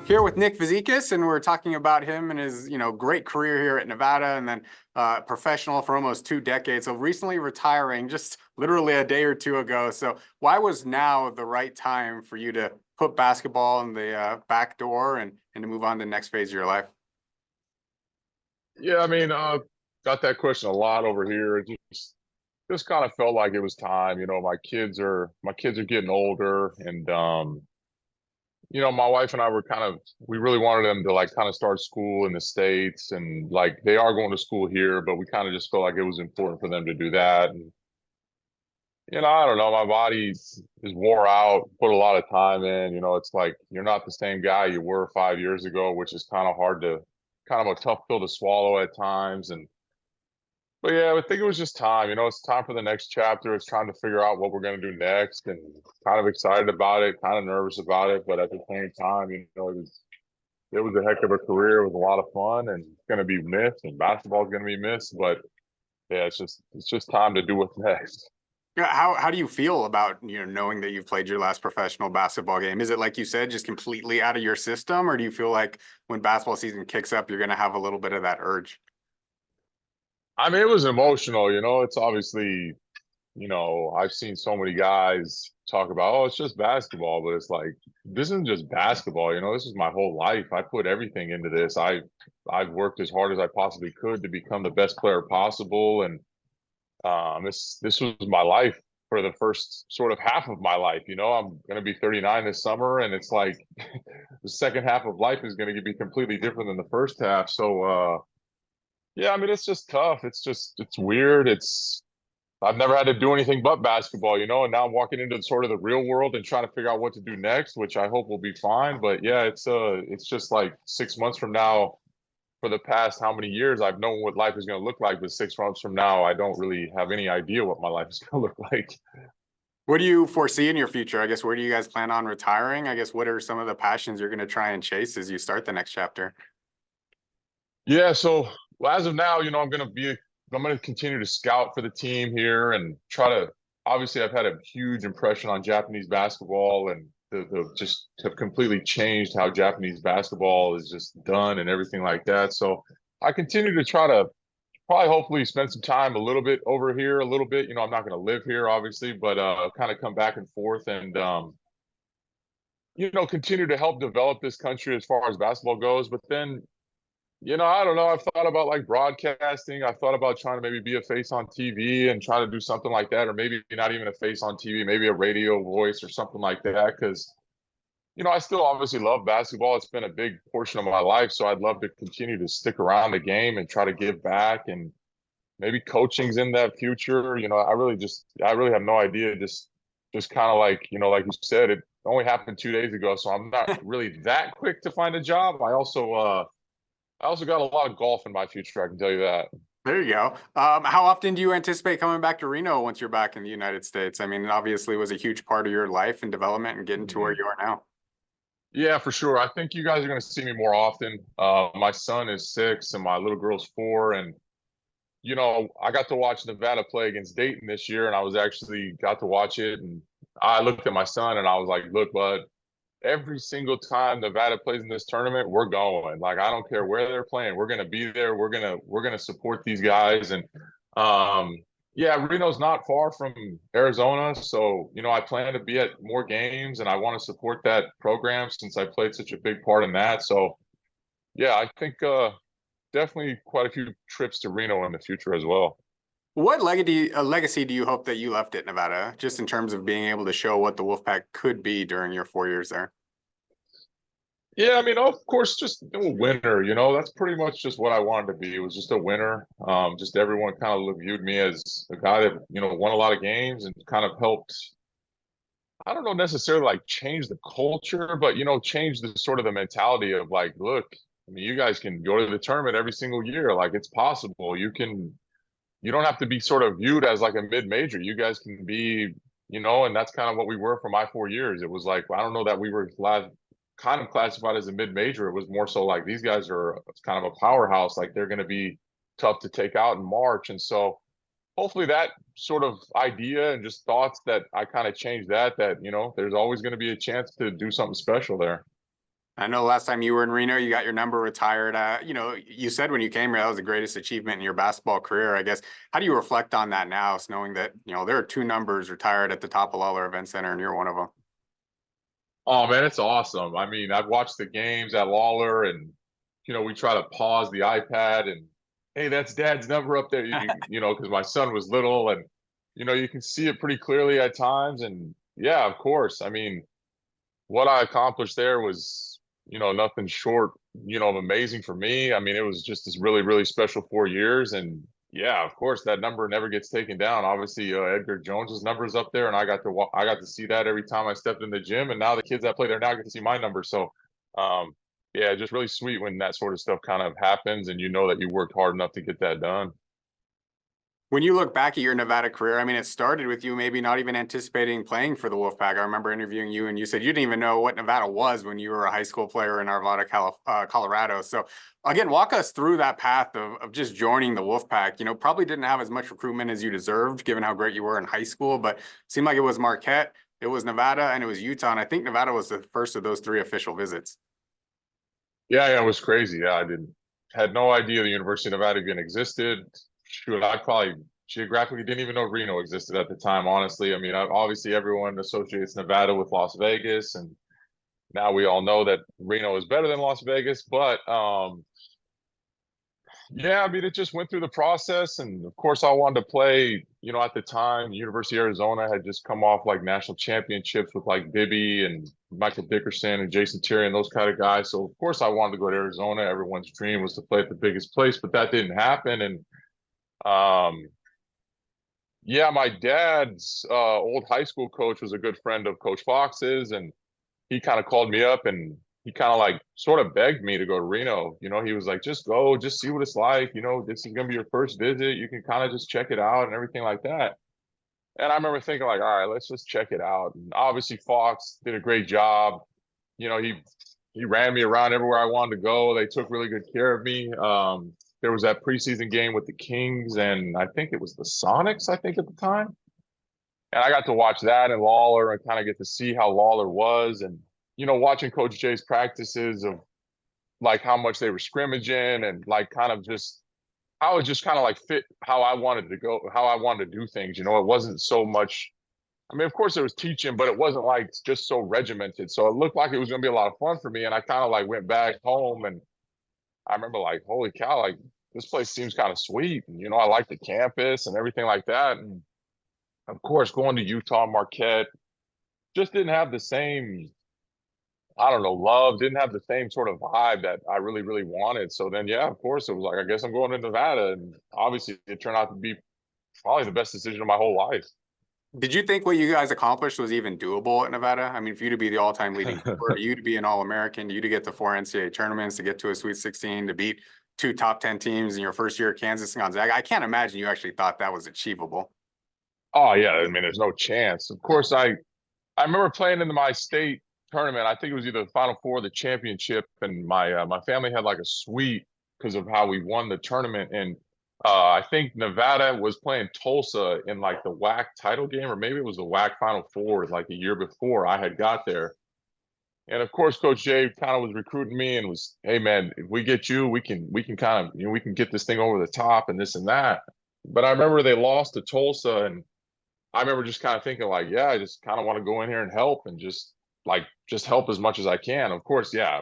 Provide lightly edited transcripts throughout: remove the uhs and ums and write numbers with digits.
Here with Nick Fazekas, and we're talking about him and his, great career here at Nevada, and then professional for almost 2 decades. So recently retiring, just literally a day or two ago. So why was now the right time for you to put basketball in the back door and to move on to the next phase of your life? Yeah, got that question a lot over here. It just kind of felt like it was time. My kids are getting older, and my wife and I were we really wanted them to like kind of start school in the States, and like they are going to school here, but we kind of just felt like it was important for them to do that. And I don't know, my body is wore out, put a lot of time in. It's like you're not the same guy you were 5 years ago, which is kind of a tough pill to swallow at times. But yeah, I think it was just time. It's time for the next chapter. It's trying to figure out what we're going to do next, and kind of excited about it, kind of nervous about it, but at the same time, it was a heck of a career. It was a lot of fun, and it's going to be missed, and basketball is going to be missed. But yeah, it's just time to do what's next. Yeah, how do you feel about knowing that you've played your last professional basketball game? Is it like you said, just completely out of your system, or do you feel like when basketball season kicks up, you're going to have a little bit of that urge? It was emotional. It's obviously, I've seen so many guys talk about, oh, it's just basketball, but it's like this isn't just basketball. This is my whole life. I put everything into this. I've worked as hard as I possibly could to become the best player possible, and this was my life for the first sort of half of my life. I'm going to be 39 this summer, and it's like the second half of life is going to be completely different than the first half. So yeah, it's just tough. It's weird. I've never had to do anything but basketball, and now I'm walking into sort of the real world and trying to figure out what to do next, which I hope will be fine. But yeah, it's just like 6 months from now. For the past how many years I've known what life is going to look like, but 6 months from now, I don't really have any idea what my life is going to look like. What do you foresee in your future? I guess where do you guys plan on retiring? I guess what are some of the passions you're going to try and chase as you start the next chapter? Yeah, so well, as of now, I'm going to continue to scout for the team here and try to. Obviously, I've had a huge impression on Japanese basketball, and the just have completely changed how Japanese basketball is just done and everything like that. So I continue to try to probably hopefully spend some time a little bit over here, a little bit. I'm not going to live here, obviously, but kind of come back and forth and continue to help develop this country as far as basketball goes. But then I don't know. I've thought about like broadcasting. I've thought about trying to maybe be a face on TV and try to do something like that, or maybe not even a face on TV, maybe a radio voice or something like that. Because, I still obviously love basketball. It's been a big portion of my life. So I'd love to continue to stick around the game and try to give back, and maybe coaching's in that future. I really have no idea. Just kind of like, like you said, it only happened 2 days ago. So I'm not really that quick to find a job. I also got a lot of golf in my future, I can tell you that. There you go. How often do you anticipate coming back to Reno once you're back in the United States? I mean, it obviously was a huge part of your life and development and getting to where Mhm. you are now. Yeah, for sure. I think you guys are going to see me more often. My son is 6 and my little girl's 4. And, I got to watch Nevada play against Dayton this year, and I was actually got to watch it. And I looked at my son and I was like, look, bud, every single time Nevada plays in this tournament, we're going. Like, I don't care where they're playing. We're gonna be there. We're gonna support these guys. And um, yeah, Reno's not far from Arizona, so I plan to be at more games, and I want to support that program since I played such a big part in that. So yeah, I think definitely quite a few trips to Reno in the future as well. What legacy do you hope that you left at Nevada, just in terms of being able to show what the Wolfpack could be during your 4 years there? Yeah, of course, just a winner. That's pretty much just what I wanted to be. It was just a winner. Just everyone kind of viewed me as a guy that won a lot of games and kind of helped. I don't know necessarily like change the culture, but change the sort of the mentality of like, look, you guys can go to the tournament every single year. Like it's possible. You don't have to be sort of viewed as like a mid-major. You guys can be, and that's kind of what we were for my 4 years. It was like, I don't know that we were kind of classified as a mid-major. It was more so like these guys are kind of a powerhouse. Like they're going to be tough to take out in March. And so hopefully that sort of idea and just thoughts that I kind of changed that, there's always going to be a chance to do something special there. I know last time you were in Reno, you got your number retired. You said when you came here that was the greatest achievement in your basketball career. I guess how do you reflect on that now, knowing that there are two numbers retired at the top of Lawler Event Center, and you're one of them. Oh man, it's awesome. I mean, I've watched the games at Lawler, and we try to pause the iPad and, hey, that's Dad's number up there. Because my son was little, and you can see it pretty clearly at times. And yeah, of course. I mean, what I accomplished there was, nothing short, of amazing for me. I mean, it was just this really, really special 4 years. And yeah, of course, that number never gets taken down. Obviously, Edgar Jones's number is up there, and I got to see that every time I stepped in the gym. And now the kids that play there now get to see my number. So, um, yeah, just really sweet when that sort of stuff kind of happens, and you know that you worked hard enough to get that done. When you look back at your Nevada career, I mean, it started with you maybe not even anticipating playing for the Wolfpack. I remember interviewing you, and you said you didn't even know what Nevada was when you were a high school player in Arvada, Colorado. So, again, walk us through that path of just joining the Wolfpack. Probably didn't have as much recruitment as you deserved, given how great you were in high school, but it seemed like it was Marquette, it was Nevada, and it was Utah. And I think Nevada was the first of those three official visits. Yeah, it was crazy. Yeah, I didn't had no idea the University of Nevada even existed. Shoot, I probably geographically didn't even know Reno existed at the time. Honestly, I mean, obviously everyone associates Nevada with Las Vegas, and now we all know that Reno is better than Las Vegas. But yeah, I mean, it just went through the process, and of course, I wanted to play. At the time, University of Arizona had just come off like national championships with like Bibby and Michael Dickerson and Jason Terry and those kind of guys. So of course, I wanted to go to Arizona. Everyone's dream was to play at the biggest place, but that didn't happen. And um, yeah, my dad's old high school coach was a good friend of Coach Fox's, and he kind of called me up and he kind of like sort of begged me to go to Reno. He was like, just go, just see what it's like. This is gonna be your first visit. You can kind of just check it out and everything like that. And I remember thinking like, all right, let's just check it out. And obviously Fox did a great job. He ran me around everywhere I wanted to go. They took really good care of me. There was that preseason game with the Kings, and I think it was the Sonics, I think at the time. And I got to watch that in Lawler and kind of get to see how Lawler was. And, watching Coach J's practices of like how much they were scrimmaging and like kind of just how it just kind of like fit how I wanted to go, how I wanted to do things. It wasn't so much. I mean, of course, it was teaching, but it wasn't like just so regimented. So it looked like it was going to be a lot of fun for me. And I kind of like went back home, and I remember like, holy cow, like this place seems kind of sweet. And, I like the campus and everything like that. And of course, going to Utah, Marquette just didn't have the same, I don't know, love, didn't have the same sort of vibe that I really, really wanted. So then, yeah, of course, it was like, I guess I'm going to Nevada. And obviously, it turned out to be probably the best decision of my whole life. Did you think what you guys accomplished was even doable at Nevada? I mean, for you to be the all-time leading scorer, you to be an All-American, you to get to 4 NCAA tournaments, to get to a Sweet 16, to beat two top 10 teams in your first year at Kansas and Gonzaga, I can't imagine you actually thought that was achievable. Oh, yeah. I mean, there's no chance. Of course, I remember playing in my state tournament. I think it was either the Final Four or the championship, and my family had like a suite because of how we won the tournament. And I think Nevada was playing Tulsa in like the WAC title game, or maybe it was the WAC Final Four like a year before I had got there. And of course, Coach Jay kind of was recruiting me and was, "Hey man, if we get you, we can kind of we can get this thing over the top and this and that." But I remember they lost to Tulsa, and I remember just kind of thinking like, yeah, I just kind of want to go in here and help and just help as much as I can. Of course, yeah,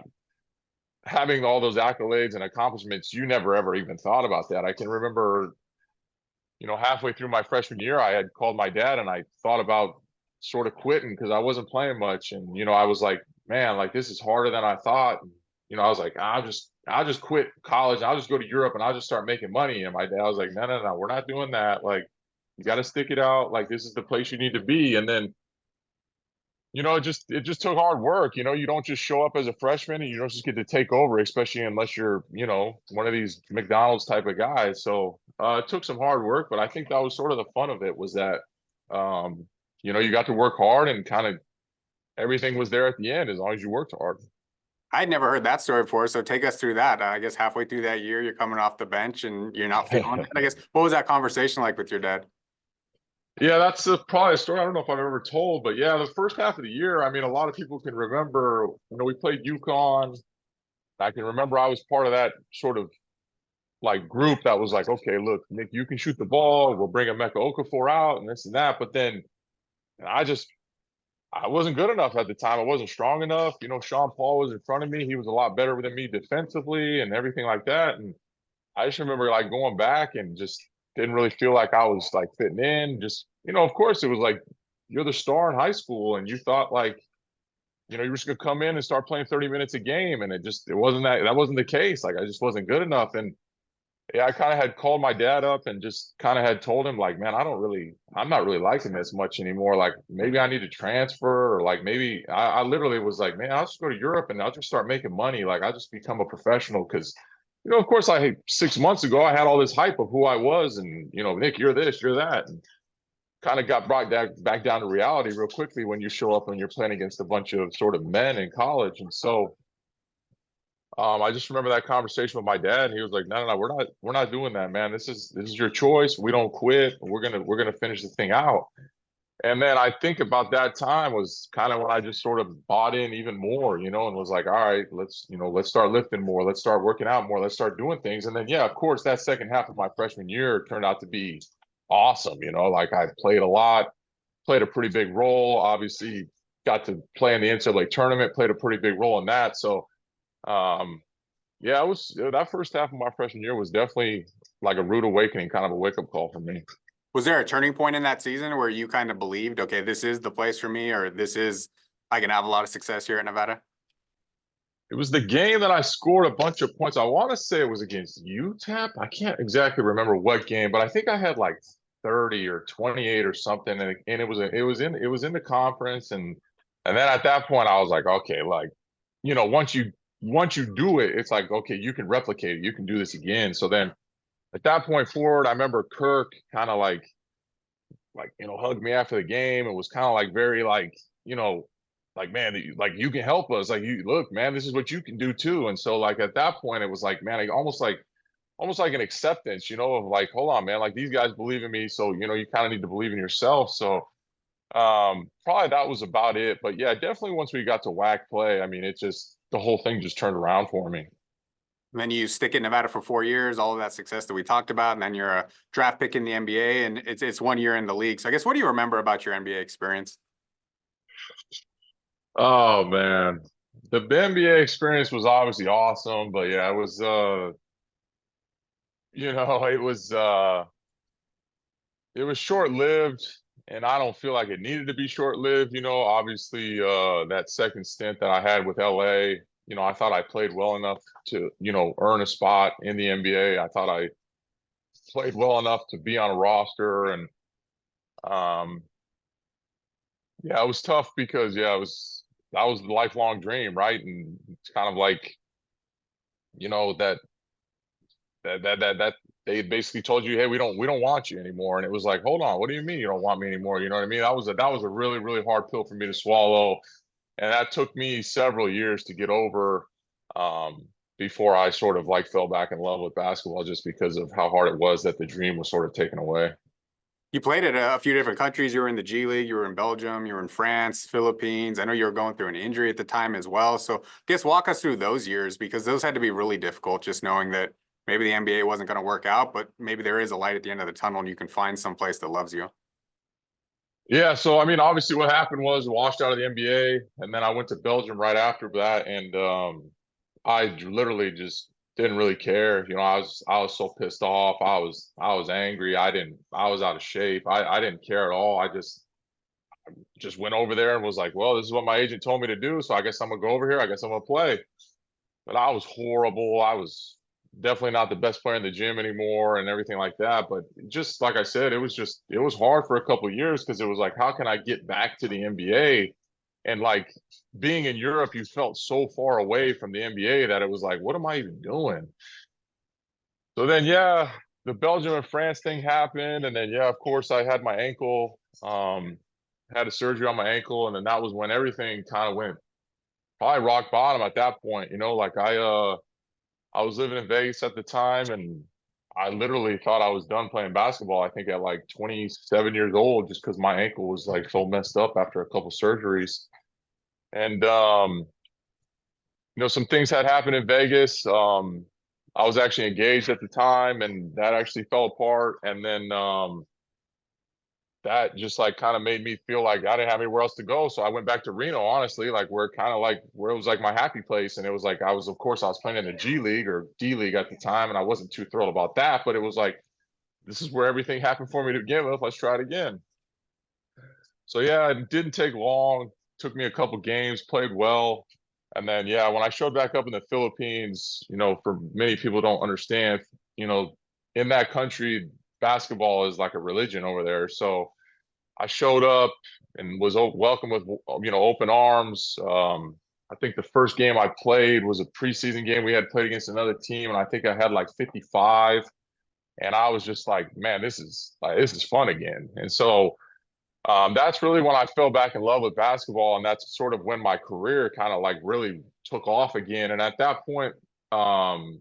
having all those accolades and accomplishments, you never ever even thought about that. I can remember, halfway through my freshman year, I had called my dad and I thought about sort of quitting because I wasn't playing much. And, I was like, man, like this is harder than I thought. And, I was like, I'll just quit college. I'll just go to Europe and I'll just start making money. And my dad was like, no, we're not doing that. Like, you got to stick it out. Like, this is the place you need to be. And then, it just took hard work. You don't just show up as a freshman and you don't just get to take over, especially unless you're, one of these McDonald's type of guys. So it took some hard work, but I think that was sort of the fun of it was that, you got to work hard and kind of everything was there at the end as long as you worked hard. I'd never heard that story before, so take us through that. I guess halfway through that year, you're coming off the bench and you're not feeling it. I guess what was that conversation like with your dad? Yeah, that's probably a story I don't know if I've ever told, but yeah, the first half of the year, I mean, a lot of people can remember, we played UConn. I can remember I was part of that sort of like group that was like, okay, look, Nick, you can shoot the ball. We'll bring Emeka Okafor out and this and that. But then I just I wasn't good enough at the time. I wasn't strong enough. Sean Paul was in front of me. He was a lot better than me defensively and everything like that. And I just remember like going back and just didn't really feel like I was like fitting in. Just, of course it was like you're the star in high school and you thought like, you were just gonna come in and start playing 30 minutes a game. And it wasn't that wasn't the case. Like I just wasn't good enough. And yeah, I kind of had called my dad up and just kind of had told him like, man, I'm not really liking this much anymore. Like maybe I need to transfer or like maybe I literally was like, man, I'll just go to Europe and I'll just start making money. Like I'll just become a professional. Cause, of course 6 months ago, I had all this hype of who I was and, Nick, you're this, you're that. And kind of got brought back down to reality real quickly when you show up and you're playing against a bunch of sort of men in college. And so, I just remember that conversation with my dad, and he was like, "No, no, no, we're not doing that, man. This is your choice. We don't quit. We're gonna finish the thing out." And then I think about that time was kind of when I just sort of bought in even more, and was like, "All right, let's start lifting more. Let's start working out more. Let's start doing things." And then, yeah, of course, that second half of my freshman year turned out to be awesome. Like I played a lot, played a pretty big role. Obviously, got to play in the NCAA tournament, played a pretty big role in that. So. Um, yeah, it was that first half of my freshman year was definitely like a rude awakening, kind of a wake up call for me. Was there a turning point in that season where you kind of believed, okay, this is the place for me, or I can have a lot of success here at Nevada? It was the game that I scored a bunch of points. I want to say it was against UTEP. I can't exactly remember what game, but I think I had like 30 or 28 or something, and it was in the conference, and then at that point I was like, okay, like once you do it, it's like okay, you can replicate it, you can do this again. So then at that point forward, I remember Kirk kind of like hugged me after the game and was kind of like very like like man, like you can help us, like you look, man, this is what you can do too. And so like at that point it was like, man, almost like an acceptance, of like, hold on, man, like these guys believe in me, so you kind of need to believe in yourself. So probably that was about it. But yeah, definitely once we got to WAC play, I mean, it just the whole thing just turned around for me. And then you stick in Nevada for 4 years, all of that success that we talked about, and then you're a draft pick in the NBA, and it's 1 year in the league. So I guess what do you remember about your NBA experience? Oh man, the NBA experience was obviously awesome, but yeah, it was it was short-lived, and I don't feel like it needed to be short-lived. Obviously, that second stint that I had with LA, I thought I played well enough to, earn a spot in the NBA. I thought I played well enough to be on a roster, and um, yeah, it was tough because yeah, that was the lifelong dream, right? And it's kind of like, that they basically told you, hey, we don't want you anymore. And it was like, hold on, what do you mean you don't want me anymore? You know what I mean? That was a really, really hard pill for me to swallow. And that took me several years to get over, um, before I sort of like fell back in love with basketball just because of how hard it was that the dream was sort of taken away. You played at a few different countries. You were in the G League, you were in Belgium, you were in France, Philippines. I know you were going through an injury at the time as well. So I guess walk us through those years because those had to be really difficult, just knowing that maybe the NBA wasn't going to work out, but maybe there is a light at the end of the tunnel and you can find some place that loves you. Yeah, so I mean, obviously, what happened was washed out of the NBA, and then I went to Belgium right after that, and I literally just didn't really care. I was so pissed off. I was angry. I was out of shape. I didn't care at all. I just went over there and was like, well, this is what my agent told me to do, so I guess I'm gonna go over here. I guess I'm gonna play. But I was horrible. I was definitely not the best player in the gym anymore and everything like that. But just like I said, it was hard for a couple of years because it was like, how can I get back to the NBA? And like being in Europe, you felt so far away from the NBA that it was like, what am I even doing? So then, yeah, the Belgium and France thing happened, and then yeah, of course, I had my ankle, had a surgery on my ankle, and then that was when everything kind of went probably rock bottom at that point. Like I was living in Vegas at the time, and I literally thought I was done playing basketball. I think at like 27 years old, just because my ankle was like so messed up after a couple surgeries. And some things had happened in Vegas. I was actually engaged at the time, and that actually fell apart. And then that just like kind of made me feel like I didn't have anywhere else to go. So I went back to Reno, honestly, like where it was like my happy place. And it was like of course, I was playing in the G League or D League at the time, and I wasn't too thrilled about that. But it was like this is where everything happened for me to begin with. Let's try it again. So yeah, it didn't take long. Took me a couple games, played well. And then yeah, when I showed back up in the Philippines, for many people don't understand, you know, in that country, basketball is like a religion over there. So I showed up and was welcomed with open arms. I think the first game I played was a preseason game. We had played against another team, and I think I had like 55. And I was just like, man, this is fun again. And so that's really when I fell back in love with basketball, and that's sort of when my career kind of like really took off again. And at that point, the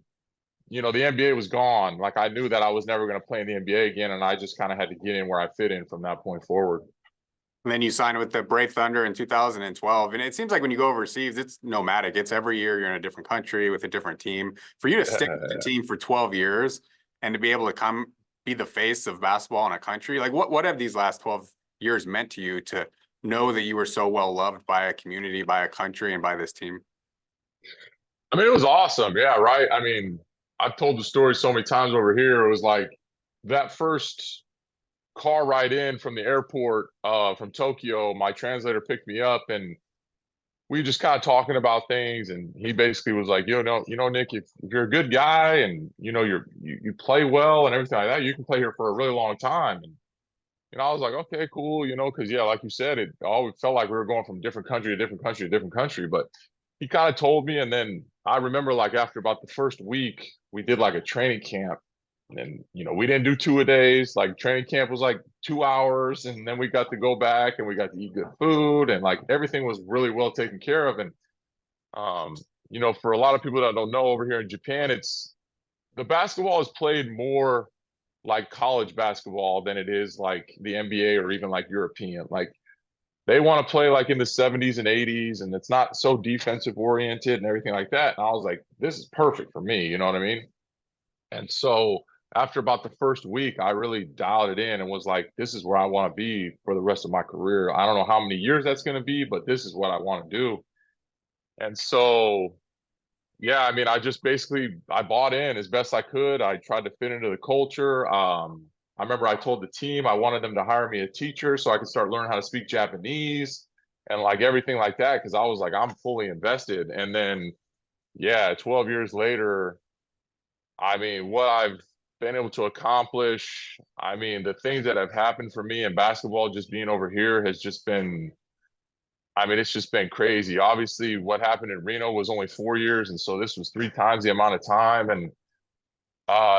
NBA was gone. Like I knew that I was never going to play in the NBA again, and I just kind of had to get in where I fit in from that point forward. And then you signed with the Brave Thunder in 2012. And it seems like when you go overseas, it's nomadic. It's every year you're in a different country with a different team. For you to stick with the team for 12 years and to be able to come be the face of basketball in a country, like what have these last 12 years meant to you to know that you were so well loved by a community, by a country, and by this team? I mean, it was awesome. Yeah, right. I mean, I've told the story so many times over here. It was like that first car ride in from the airport from Tokyo, my translator picked me up and we just kind of talking about things, and he basically was like, Nick, if you're a good guy and you play well and everything like that, you can play here for a really long time. And I was like, okay, cool, because yeah, like you said, it always felt like we were going from different country to different country to different country. But he kind of told me, and then I remember like after about the first week, we did like a training camp, and we didn't do 2 a days. Like training camp was like 2 hours, and then we got to go back and we got to eat good food, and like everything was really well taken care of. And um, for a lot of people that don't know, over here in Japan, it's the basketball is played more like college basketball than it is like the NBA or even like European. Like they want to play like in the 70s and 80s, and it's not so defensive oriented and everything like that. And I was like, this is perfect for me, you know what I mean? And so after about the first week, I really dialed it in and was like, this is where I want to be for the rest of my career. I don't know how many years that's going to be, but this is what I want to do. And so, yeah, I mean, I bought in as best I could. I tried to fit into the culture. I remember I told the team I wanted them to hire me a teacher so I could start learning how to speak Japanese and like everything like that. Cause I was like, I'm fully invested. And then, yeah, 12 years later, I mean, what I've been able to accomplish, I mean, the things that have happened for me in basketball, just being over here has just been, I mean, it's just been crazy. Obviously, what happened in Reno was only 4 years. And so this was three times the amount of time. And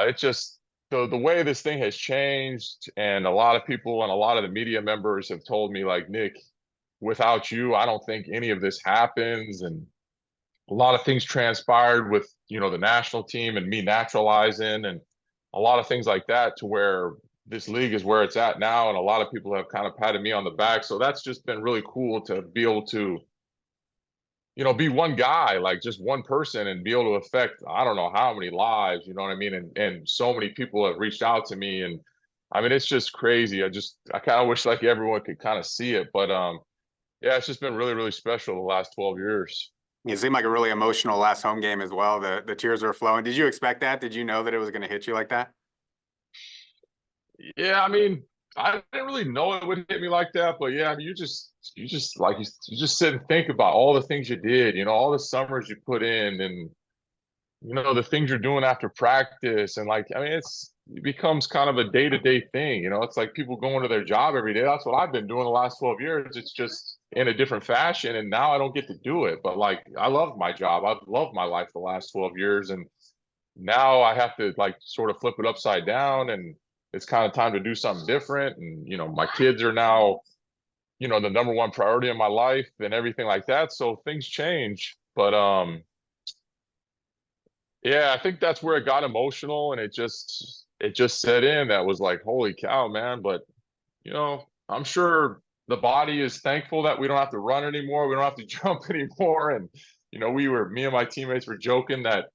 it just, the way this thing has changed, and a lot of people and a lot of the media members have told me, like, Nick, without you, I don't think any of this happens. And a lot of things transpired with the national team and me naturalizing and a lot of things like that to where this league is where it's at now, and a lot of people have kind of patted me on the back, so that's just been really cool to be able to be one guy, like just one person, and be able to affect I don't know how many lives, you know what I mean, and so many people have reached out to me. And I mean, it's just crazy. I kind of wish like everyone could kind of see it, but yeah, it's just been really really special the last 12 years. It seemed like a really emotional last home game as well. The tears were flowing. Did you expect that? Did you know that it was going to hit you like that? Yeah, I mean, I didn't really know it would hit me like that, but yeah, I mean, you just sit and think about all the things you did, all the summers you put in, and the things you're doing after practice, and like, I mean, it becomes kind of a day-to-day thing, it's like people going to their job every day. That's what I've been doing the last 12 years. It's just in a different fashion, and now I don't get to do it, but like, I love my job. I've loved my life the last 12 years, and now I have to like sort of flip it upside down, and it's kind of time to do something different. And my kids are now, the number one priority in my life and everything like that. So things change. But yeah, I think that's where it got emotional, and it just it just set in that was like, holy cow, man. But, I'm sure the body is thankful that we don't have to run anymore. We don't have to jump anymore. And, me and my teammates were joking that,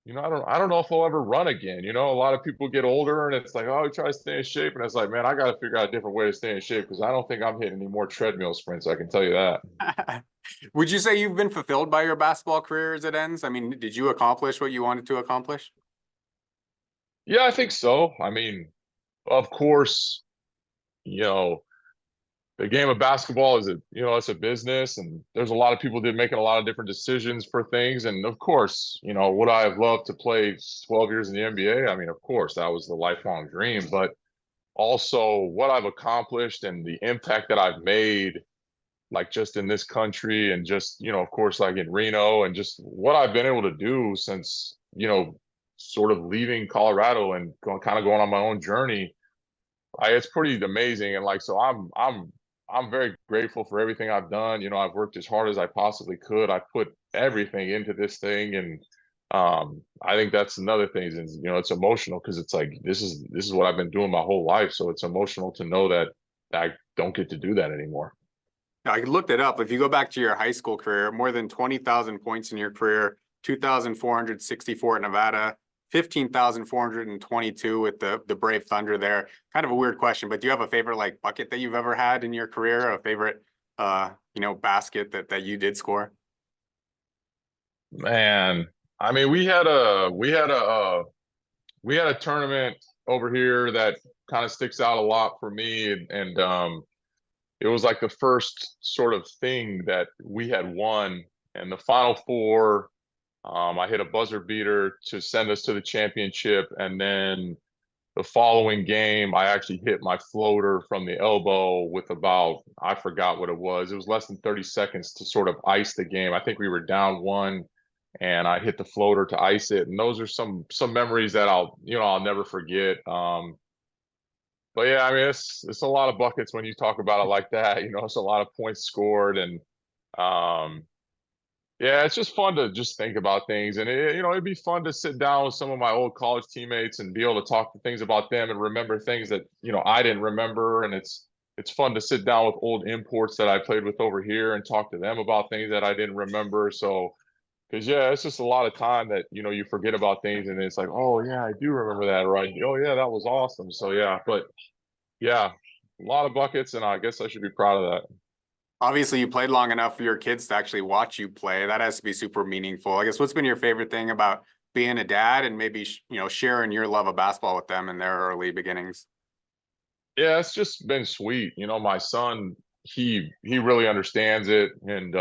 I don't know if I'll ever run again. A lot of people get older and it's like, oh, try to stay in shape. And it's like, man, I got to figure out a different way to stay in shape because I don't think I'm hitting any more treadmill sprints. I can tell you that. Would you say you've been fulfilled by your basketball career as it ends? I mean, did you accomplish what you wanted to accomplish? Yeah, I think so. I mean, of course, you know, the game of basketball is it's a business and there's a lot of people that making a lot of different decisions for things. And of course, would I have loved to play 12 years in the NBA? I mean, of course, that was the lifelong dream, but also what I've accomplished and the impact that I've made, like just in this country and just, of course, like in Reno and just what I've been able to do since, sort of leaving Colorado and kind of going on my own journey. It's pretty amazing. And like, so I'm very grateful for everything I've done. I've worked as hard as I possibly could. I put everything into this thing. And I think that's another thing is, it's emotional because it's like, this is what I've been doing my whole life. So it's emotional to know that I don't get to do that anymore. I looked it up. If you go back to your high school career, more than 20,000 points in your career, 2,464 at Nevada, 15,422 with the Brave Thunder there. Kind of a weird question, but do you have a favorite like bucket that you've ever had in your career? A favorite basket that you did score? Man, I mean, we had a tournament over here that kind of sticks out a lot for me, and it was like the first sort of thing that we had won, and the Final Four. I hit a buzzer beater to send us to the championship, and then the following game, I actually hit my floater from the elbow with about, I forgot what it was. It was less than 30 seconds to sort of ice the game. I think we were down one and I hit the floater to ice it. And those are some memories that I'll never forget. But yeah, I mean, it's a lot of buckets when you talk about it like that. It's a lot of points scored, and um, yeah, it's just fun to just think about things, and it'd be fun to sit down with some of my old college teammates and be able to talk to things about them and remember things that I didn't remember, and it's fun to sit down with old imports that I played with over here and talk to them about things that I didn't remember. So, because yeah, it's just a lot of time that you forget about things, and it's like, oh yeah, I do remember that, right? Oh yeah, that was awesome. So yeah, but yeah, a lot of buckets, and I guess I should be proud of that. Obviously, you played long enough for your kids to actually watch you play. That has to be super meaningful. I guess what's been your favorite thing about being a dad and maybe sharing your love of basketball with them in their early beginnings? Yeah, it's just been sweet. My son, he really understands it, and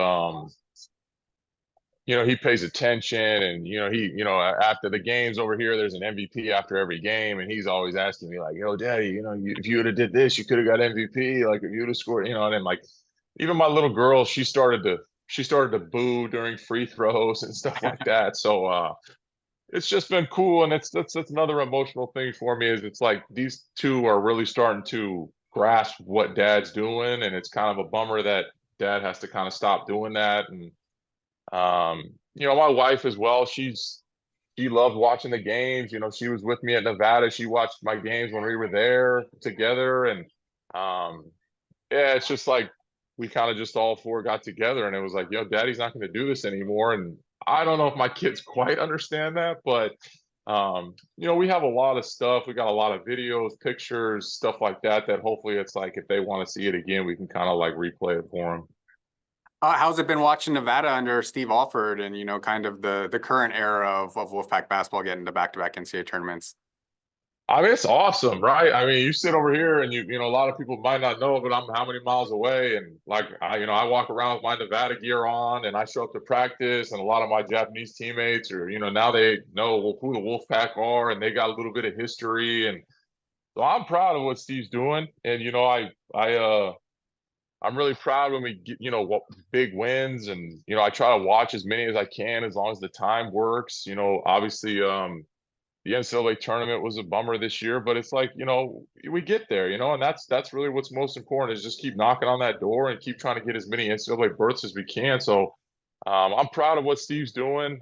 he pays attention, and after the games over here, there's an MVP after every game, and he's always asking me like, "Yo, Daddy, if you would have did this, you could have got MVP. Like if you would have scored, and then like even my little girl, she started to boo during free throws and stuff like that. So it's just been cool, and that's another emotional thing for me is it's like these two are really starting to grasp what Dad's doing, and it's kind of a bummer that Dad has to kind of stop doing that. And my wife as well, she loved watching the games. She was with me at Nevada. She watched my games when we were there together. And yeah, it's just like we kind of just all four got together and it was like, Daddy's not going to do this anymore. And I don't know if my kids quite understand that, but we have a lot of stuff. We got a lot of videos, pictures, stuff like that, that hopefully it's like if they want to see it again, we can kind of like replay it for them. How's it been watching Nevada under Steve Alford and kind of the current era of Wolfpack basketball getting to back-to-back NCAA tournaments? I mean, it's awesome, right? I mean, you sit over here and a lot of people might not know, but I'm how many miles away. And like, I walk around with my Nevada gear on and I show up to practice and a lot of my Japanese teammates are, now they know who the Wolfpack are and they got a little bit of history. And so I'm proud of what Steve's doing. And, I'm really proud when we get, what big wins and, I try to watch as many as I can as long as the time works. Obviously, the NCAA tournament was a bummer this year, but it's like, we get there, and that's really what's most important is just keep knocking on that door and keep trying to get as many NCAA berths as we can. So I'm proud of what Steve's doing.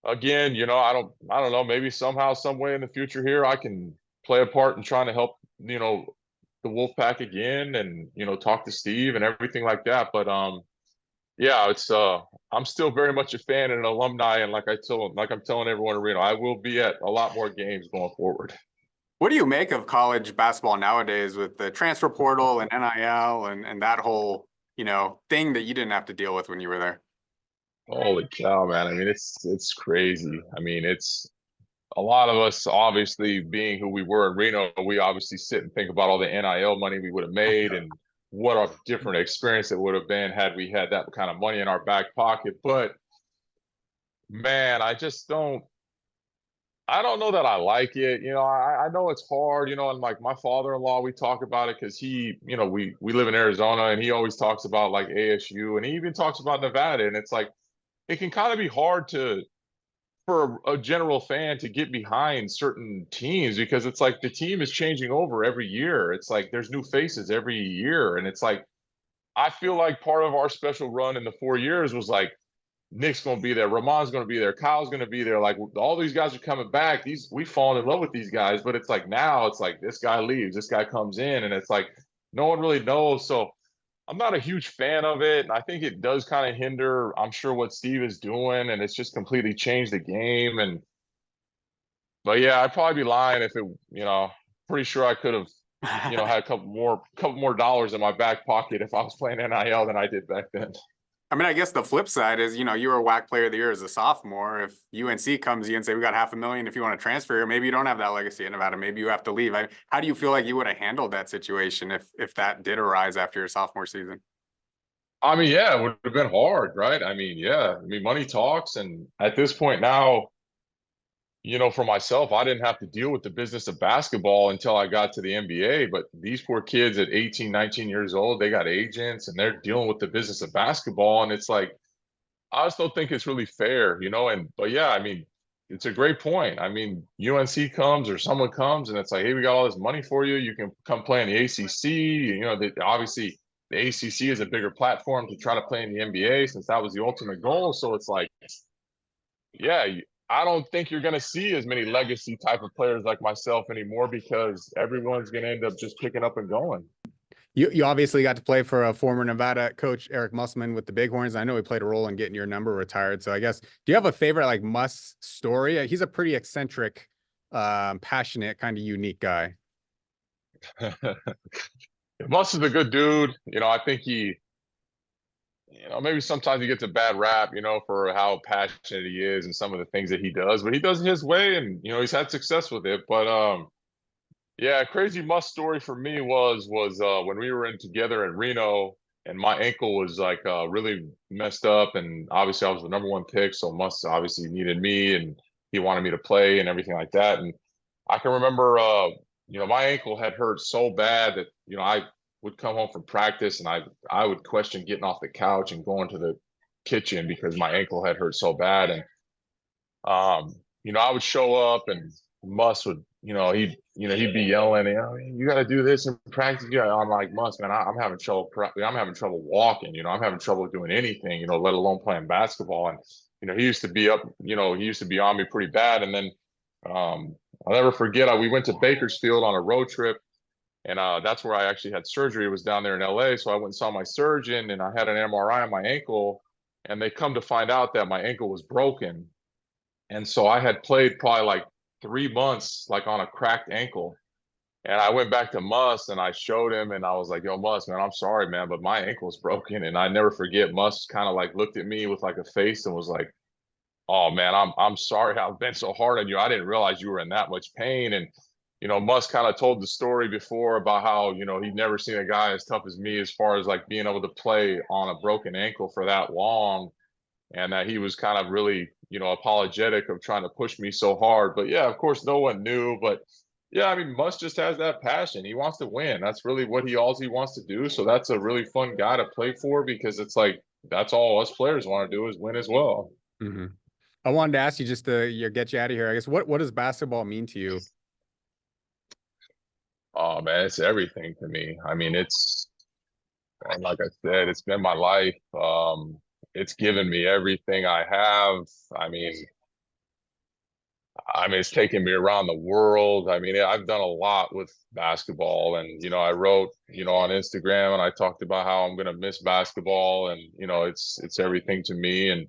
again, I don't know, maybe somehow, some way in the future here, I can play a part in trying to help, the Wolfpack again and, talk to Steve and everything like that. But yeah, I'm still very much a fan and an alumni. And like I'm telling everyone in Reno, I will be at a lot more games going forward. What do you make of college basketball nowadays with the transfer portal and NIL and that whole, thing that you didn't have to deal with when you were there? Holy cow, man. I mean, it's crazy. I mean, it's a lot of us, obviously, being who we were in Reno, we obviously sit and think about all the NIL money we would have made and what a different experience it would have been had we had that kind of money in our back pocket. But man, I don't know that I like it. I know it's hard, and like my father-in-law, we talk about it because we live in Arizona and he always talks about like ASU and he even talks about Nevada. And it's like it can kind of be hard for a general fan to get behind certain teams because it's like the team is changing over every year. It's like there's new faces every year. And it's like I feel like part of our special run in the 4 years was like Nick's going to be there, Ramon's going to be there, Kyle's going to be there. Like all these guys are coming back. We've fallen in love with these guys, but it's like now it's like this guy leaves, this guy comes in, and it's like no one really knows. So I'm not a huge fan of it. And I think it does kind of hinder, I'm sure, what Steve is doing, and it's just completely changed the game. But yeah, I'd probably be lying if pretty sure I could have, had a couple more dollars in my back pocket if I was playing NIL than I did back then. I mean, I guess the flip side is, you were a WAC player of the year as a sophomore. If UNC comes to you and say, we got 500,000 if you want to transfer, maybe you don't have that legacy in Nevada. Maybe you have to leave. How do you feel like you would have handled that situation if that did arise after your sophomore season? I mean, yeah, it would have been hard, right? I mean, yeah, I mean, money talks. And at this point now, for myself, I didn't have to deal with the business of basketball until I got to the NBA. But these poor kids at 18, 19 years old, they got agents and they're dealing with the business of basketball. And it's like, I just don't think it's really fair. But yeah, I mean, it's a great point. I mean, UNC comes or someone comes and it's like, hey, we got all this money for you. You can come play in the ACC. Obviously the ACC is a bigger platform to try to play in the NBA since that was the ultimate goal. So it's like, yeah, I don't think you're going to see as many legacy type of players like myself anymore because everyone's going to end up just picking up and going. You obviously got to play for a former Nevada coach, Eric Musselman, with the Bighorns. I know he played a role in getting your number retired. So I guess, do you have a favorite like Muss story? He's a pretty eccentric, passionate, kind of unique guy. Muss is a good dude. I think maybe sometimes he gets a bad rap, for how passionate he is and some of the things that he does, but he does it his way and, he's had success with it. But yeah, crazy Muss story for me was when we were in together in Reno and my ankle was like really messed up and obviously I was the number one pick, so Muss obviously needed me and he wanted me to play and everything like that. And I can remember my ankle had hurt so bad that, I would come home from practice and I would question getting off the couch and going to the kitchen because my ankle had hurt so bad. And I would show up and Muss would, he'd be yelling, you got to do this in practice. Yeah, I'm like, Muss, man, I'm having trouble. I'm having trouble walking. I'm having trouble doing anything. Let alone playing basketball. And he used to be up. He used to be on me pretty bad. And then I'll never forget. We went to Bakersfield on a road trip, and that's where I actually had surgery. It was down there in LA. So I went and saw my surgeon, and I had an MRI on my ankle, and they come to find out that my ankle was broken. And so I had played probably like 3 months, like on a cracked ankle. And I went back to Muss and I showed him and I was like, yo, Muss, man, I'm sorry, man, but my ankle's broken. And I never forget, Muss kind of like looked at me with like a face and was like, oh man, I'm sorry I've been so hard on you. I didn't realize you were in that much pain. And, Muss kind of told the story before about how, he'd never seen a guy as tough as me as far as like being able to play on a broken ankle for that long and that he was kind of really, apologetic of trying to push me so hard. But yeah, of course, no one knew. But yeah, I mean, Muss just has that passion. He wants to win. That's really what he wants to do. So that's a really fun guy to play for because it's like that's all us players want to do is win as well. Mm-hmm. I wanted to ask you just to get you out of here. I guess what does basketball mean to you? Oh man, it's everything to me. I mean, like I said, it's been my life. It's given me everything I have. I mean, I mean, it's taken me around the world. I mean, I've done a lot with basketball, and I wrote, on Instagram, and I talked about how I'm gonna miss basketball, and it's everything to me. And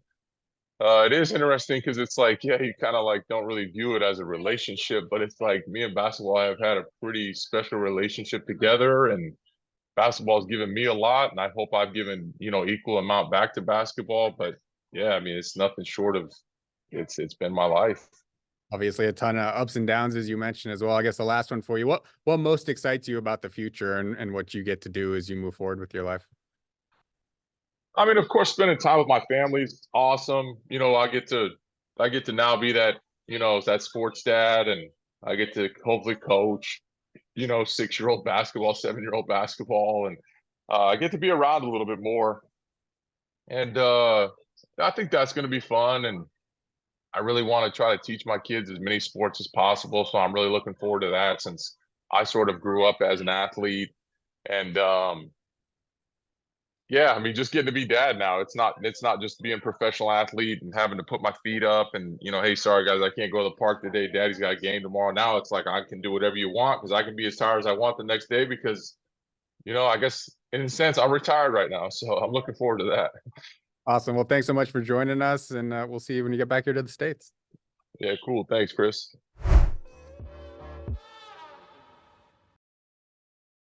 it is interesting because it's like, yeah, you kind of like don't really view it as a relationship, but it's like me and basketball have had a pretty special relationship together, and basketball's given me a lot, and I hope I've given, equal amount back to basketball. But yeah, I mean, it's nothing short of it's been my life. Obviously, a ton of ups and downs, as you mentioned as well. I guess the last one for you, what most excites you about the future and what you get to do as you move forward with your life? I mean, of course, spending time with my family is awesome. I get to now be that, that sports dad, and I get to hopefully coach, 6-year-old basketball, 7-year-old basketball, and I get to be around a little bit more. And I think that's going to be fun. And I really want to try to teach my kids as many sports as possible. So I'm really looking forward to that, since I sort of grew up as an athlete. And yeah, I mean, just getting to be dad now. It's not just being a professional athlete and having to put my feet up and, hey, sorry guys, I can't go to the park today. Daddy's got a game tomorrow. Now it's like I can do whatever you want, because I can be as tired as I want the next day, because, I guess in a sense I'm retired right now. So I'm looking forward to that. Awesome. Well, thanks so much for joining us, and we'll see you when you get back here to the States. Yeah, cool. Thanks, Chris.